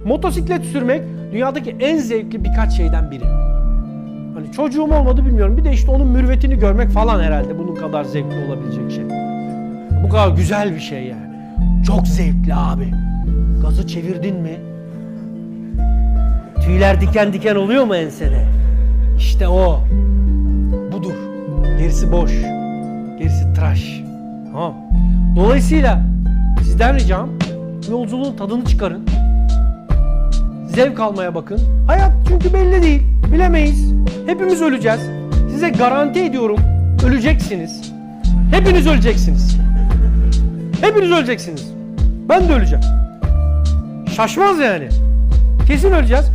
Motosiklet sürmek dünyadaki en zevkli birkaç şeyden biri. Hani çocuğum olmadı bilmiyorum. Bir de işte onun mürvetini görmek falan herhalde bunun kadar zevkli olabilecek şey. Bu kadar güzel bir şey yani. Çok zevkli abi. Gazı çevirdin mi? Tüyler diken diken oluyor mu ensede? İşte o. Budur. Gerisi boş. Gerisi tıraş. Tamam. Dolayısıyla sizden ricam yolculuğun tadını çıkarın. Zevk almaya bakın. Hayat çünkü belli değil. Bilemeyiz. Hepimiz öleceğiz. Size garanti ediyorum öleceksiniz. Hepiniz öleceksiniz. Hepiniz öleceksiniz. Ben de öleceğim. Şaşmaz yani. Kesin öleceğiz.